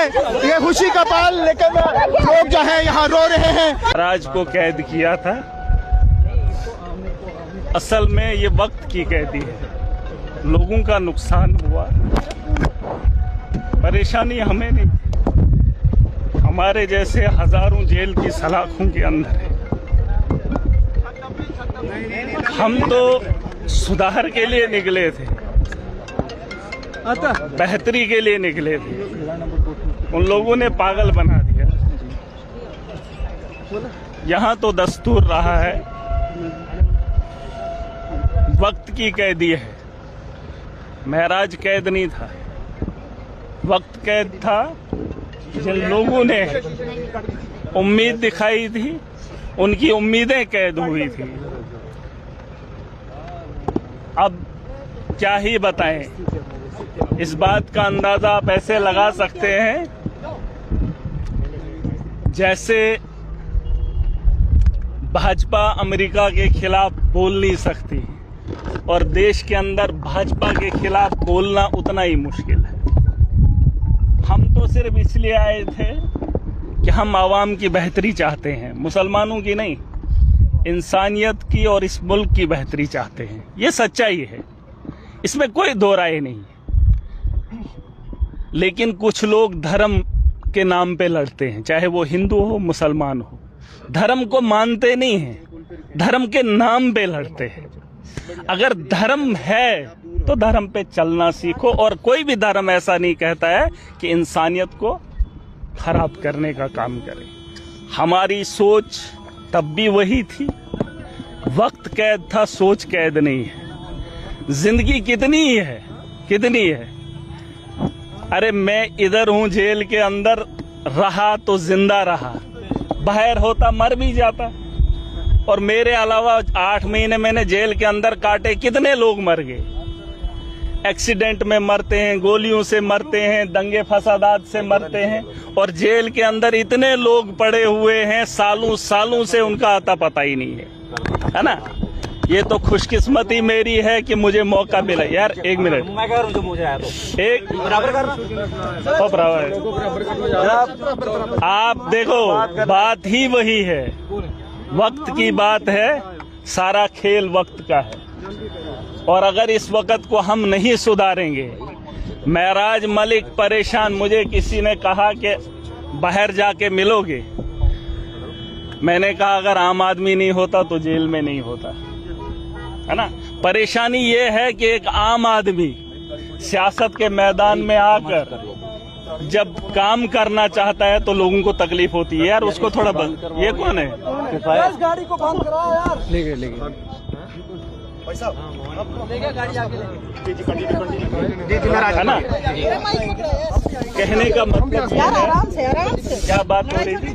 ये खुशी का पल, लेकिन लोग जो है यहाँ रो रहे हैं। राज को कैद किया था, असल में ये वक्त की कैदी है। लोगों का नुकसान हुआ, परेशानी हमें नहीं, हमारे जैसे हजारों जेल की सलाखों के अंदर है। हम तो सुधार के लिए निकले थे, बेहतरी के लिए निकले थे, उन लोगों ने पागल बना दिया। यहाँ तो दस्तूर रहा है, वक्त की कैदी है। महराज कैद नहीं था, वक्त कैद था। जिन लोगों ने उम्मीद दिखाई थी, उनकी उम्मीदें कैद हुई थी। अब क्या ही बताएं, इस बात का अंदाजा आप ऐसे लगा सकते हैं जैसे भाजपा अमेरिका के खिलाफ बोल नहीं सकती और देश के अंदर भाजपा के खिलाफ बोलना उतना ही मुश्किल है। हम तो सिर्फ इसलिए आए थे कि हम आवाम की बेहतरी चाहते हैं, मुसलमानों की नहीं, इंसानियत की और इस मुल्क की बेहतरी चाहते हैं। ये सच्चाई है, इसमें कोई दो राय नहीं। लेकिन कुछ लोग धर्म के नाम पे लड़ते हैं, चाहे वो हिंदू हो मुसलमान हो, धर्म को मानते नहीं हैं, धर्म के नाम पे लड़ते हैं। अगर धर्म है तो धर्म पे चलना सीखो, और कोई भी धर्म ऐसा नहीं कहता है कि इंसानियत को खराब करने का काम करे। हमारी सोच तब भी वही थी, वक्त कैद था, सोच कैद नहीं है। जिंदगी कितनी है, कितनी है। अरे मैं इधर हूं, जेल के अंदर रहा तो जिंदा रहा, बाहर होता मर भी जाता। और मेरे अलावा 8 महीने मैंने जेल के अंदर काटे, कितने लोग मर गए। एक्सीडेंट में मरते हैं, गोलियों से मरते हैं, दंगे फसादात से मरते हैं, और जेल के अंदर इतने लोग पड़े हुए हैं, सालों सालों से उनका आता पता ही नहीं है ना। ये तो खुशकिस्मती मेरी है कि मुझे मौका मिला। यार एक मिनट, मैं कह रहा हूं, जो मुझे आया तो एक बराबर करना, आप देखो, बात ही वही है, वक्त की बात है, सारा खेल वक्त का है। और अगर इस वक्त को हम नहीं सुधारेंगे, महराज मलिक परेशान, मुझे किसी ने कहा कि बाहर जाके मिलोगे, मैंने कहा अगर आम आदमी नहीं होता तो जेल में नहीं होता, है ना। परेशानी ये है कि एक आम आदमी सियासत के मैदान में आकर जब काम करना चाहता है तो लोगों को तकलीफ होती है। यार उसको थोड़ा बंद, ये कौन है, गाड़ी को बंद कराओ यार। लेके है ना। कहने का मतलब यार आराम से क्या बात हो रही थी,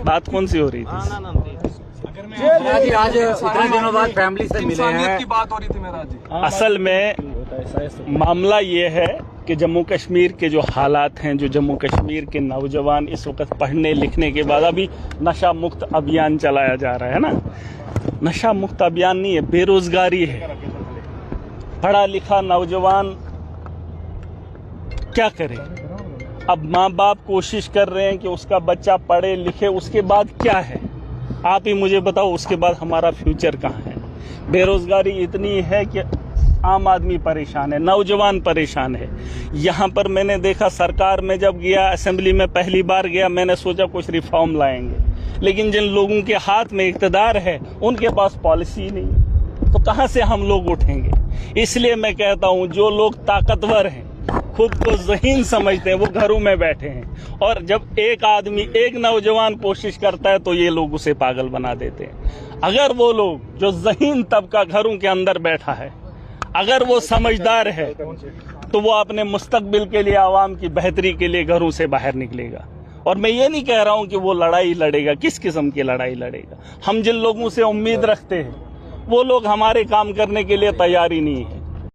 बात कौन सी हो रही थी। आज इतने दिनों बाद फैमिली से मिले हैं, की बात हो रही थी मेरा जी। असल में मामला ये है कि जम्मू कश्मीर के जो हालात हैं, जो जम्मू कश्मीर के नौजवान इस वक्त पढ़ने लिखने के बाद, अभी नशा मुक्त अभियान चलाया जा रहा है ना। नशा मुक्त अभियान नहीं है, बेरोजगारी है। पढ़ा लिखा नौजवान क्या करे। अब माँ बाप कोशिश कर रहे हैं कि उसका बच्चा पढ़े लिखे, उसके बाद क्या है आप ही मुझे बताओ, उसके बाद हमारा फ्यूचर कहाँ है। बेरोजगारी इतनी है कि आम आदमी परेशान है, नौजवान परेशान है। यहाँ पर मैंने देखा, सरकार में जब गया, असेंबली में पहली बार गया, मैंने सोचा कुछ रिफॉर्म लाएंगे, लेकिन जिन लोगों के हाथ में इक़्तिदार है उनके पास पॉलिसी नहीं, तो कहाँ से हम लोग उठेंगे। इसलिए मैं कहता हूँ, जो लोग ताकतवर हैं, खुद को ज़हीन समझते हैं, वो घरों में बैठे हैं, और जब एक आदमी, एक नौजवान कोशिश करता है तो ये लोग उसे पागल बना देते हैं। अगर वो लोग जो ज़हीन तबका घरों के अंदर बैठा है, अगर वो समझदार है, तो वो अपने मुस्तकबिल के लिए, आवाम की बेहतरी के लिए घरों से बाहर निकलेगा। और मैं ये नहीं कह रहा हूं कि वो लड़ाई लड़ेगा, किस किस्म की लड़ाई लड़ेगा। हम जिन लोगों से उम्मीद रखते हैं वो लोग हमारे काम करने के लिए तैयार ही नहीं है।